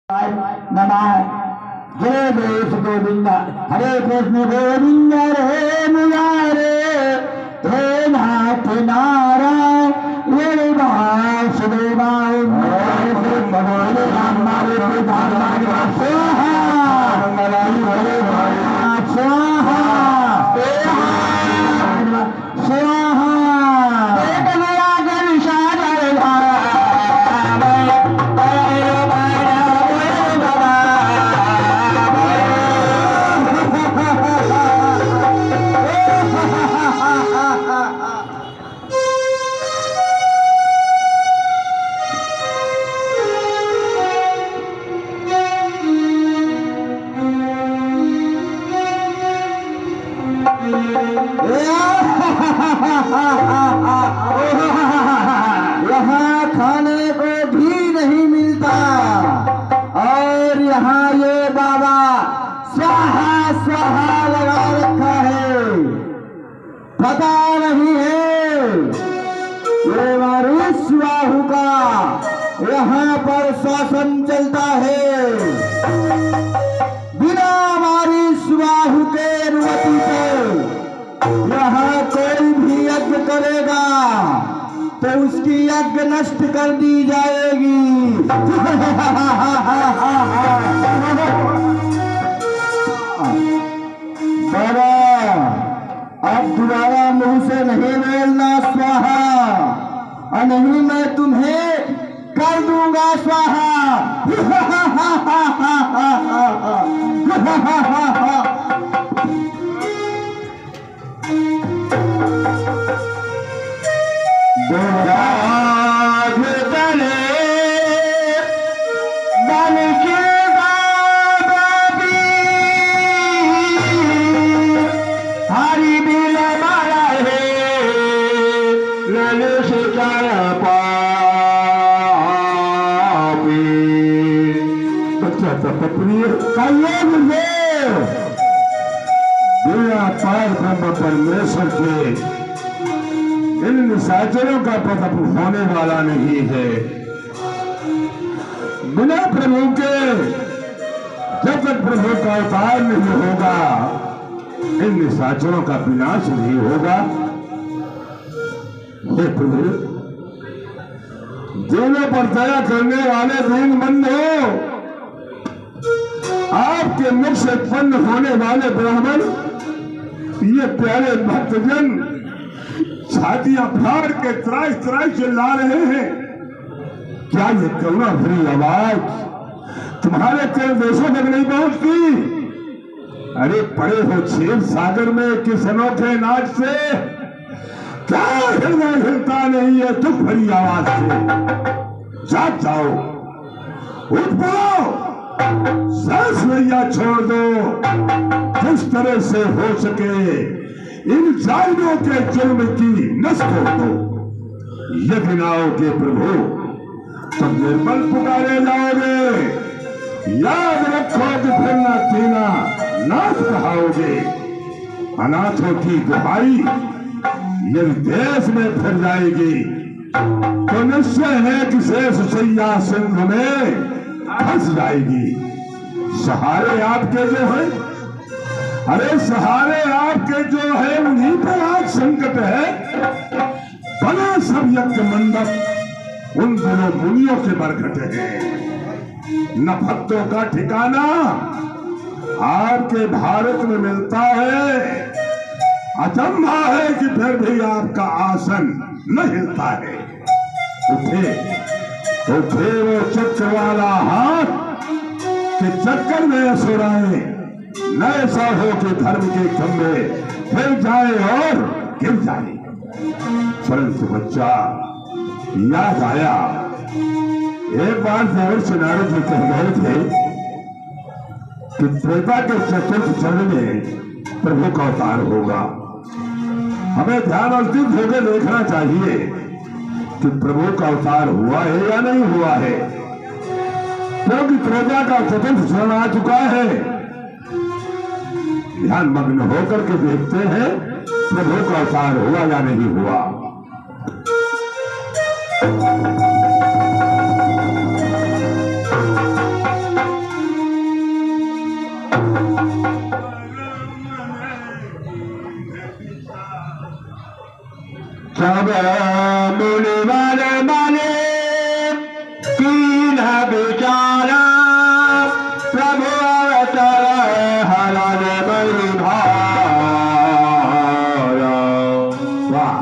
नमः जय देश गोविंद हरे कृष्ण गोविंद रे मुरारे हे नाथ नारायण ये वासुदेवाय भगवान राम हरे स्वाहा स्वाहा स्वाहा यहाँ खाने को भी नहीं मिलता और यहाँ ये बाबा स्वाहा स्वाहा लगा रखा है। पता नहीं है ये हमारे स्वाहू का यहाँ पर शासन चलता है। बिना हमारी स्वाहू के अनुमति पे यहाँ कोई भी यज्ञ करेगा तो उसकी यज्ञ नष्ट कर दी जाएगी। बाबा अब दोबारा मुंह से नहीं बोलना स्वाहा और नहीं मैं तुम्हें कर दूंगा स्वाहा। कहिए मुझे बिना पार ब्रह्म परमेश्वर के इन निशाचरों का पतन होने वाला नहीं है। बिना प्रभु के जब तक प्रभु का अवतार नहीं होगा इन निशाचरों का विनाश नहीं होगा। हे प्रभु दिलों पर दया करने वाले दीनबंधु आपके मुख से उत्पन्न होने वाले ब्राह्मण ये प्यारे भक्तजन छातियां फाड़ के त्राई त्राई चिल्ला रहे हैं। क्या ये करुणा भरी आवाज तुम्हारे तेरे देशों तक नहीं पहुंचती? अरे पड़े हो क्षीर सागर में किस अनोखे नाच से क्या हृदय हिलता नहीं है दुख भरी आवाज से? जाग जाओ, उठ पाओ, सांस नैया छोड़ दो। जिस तरह से हो सके इन जालिमों के जुर्म की नस कर दो। यदि ना आओगे प्रभु तुम निर्बल पुकारे जाओगे। याद रखो कि फिर ना तीना नाथ कहाओगे। अनाथों की दुहाई यदि देश में फिर जाएगी तो निश्चय है कि शेष सैया सिंध में फंस जाएगी। सहारे आपके जो है, अरे सहारे आपके जो है उन्हीं पर आज संकट है। बना सब यज्ञ मंडप उन दोनों मुनियों के बरकत है। न भक्तों का ठिकाना आपके भारत में मिलता है। अचंभा है कि फिर भी आपका आसन न हिलता है। उठे उठे वो चक्र वाला हाथ कि चक्कर में असुराए न ऐसा हो कि धर्म के खंभे फिर जाए और गिर जाए। परंतु बच्चा याद आया एक बार देवर्षि नारद जी कह गए थे कि त्रेता के चतुर्थ चरण में प्रभु का अवतार होगा। हमें ध्यान और दिल होकर देखना चाहिए कि प्रभु का अवतार हुआ है या नहीं हुआ है, क्योंकि त्रेता का चतुर्थ चरण आ चुका है। ध्यान मग्न होकर के देखते हैं प्रभु का अवतार हुआ या नहीं हुआ। सब मुनिवर बने कीन बिचारा प्रभु अवतर हरण मई भारा। वाह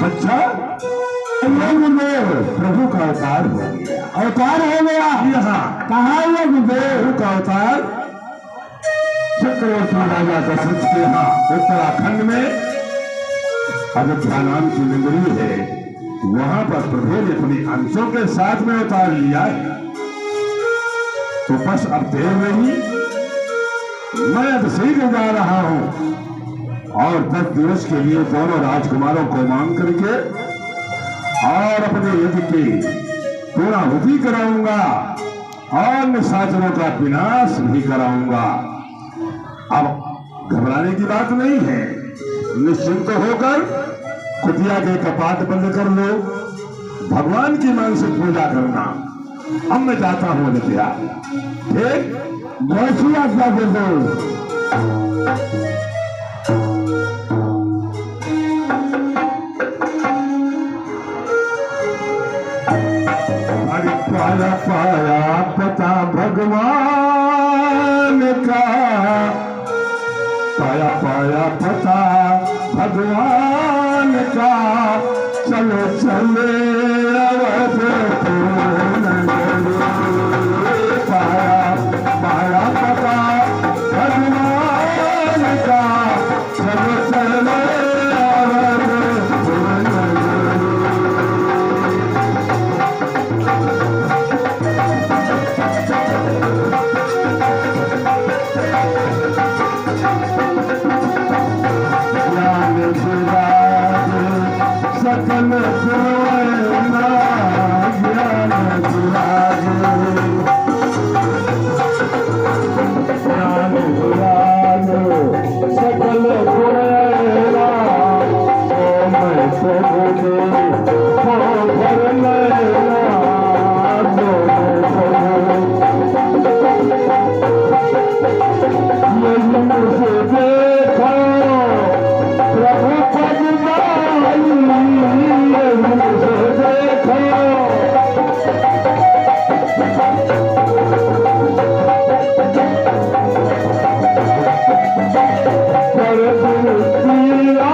बच्चा, प्रभु का अवतार हो गया। अवतार हो गया। यहाँ कहा हुआ प्रभु का अवतार चक्रवर्ती राजा दशरथ के यहाँ उत्तराखंड में अयोध्या नाम की नगरी है, वहां पर प्रभु ने अपने अंशों के साथ में उतार लिया है। तो बस अब देर नहीं, मैं अब शीघ्र जा रहा हूं और 10 दिवस के लिए दोनों राजकुमारों को मांग करके और अपने यज्ञ की पूर्णाहुति कराऊंगा और निशाचरों का विनाश भी कराऊंगा। अब घबराने की बात नहीं है, निश्चिंत होकर कुटिया के कपाट बंद कर लो, भगवान की मानसिक पूजा करना। अब मैं जाता हूं नित्या। ठीक, जैसी आज्ञा दे दो। पाया पाया पता भगवान का, पाया पाया पता भगवान का, चलो चले अवधपुर नगरी। पाया पाया पता भगवान का, चलो चले अवधपुर नगरी। सकल पुरवैना ज्ञान दुरागे, ज्ञान दुरागे सकल पुरवैना। मैं प्रभु दे हो भर लैला, यही मुझे देखो प्रभु पद माई, मुझे देखो कर दिल पिया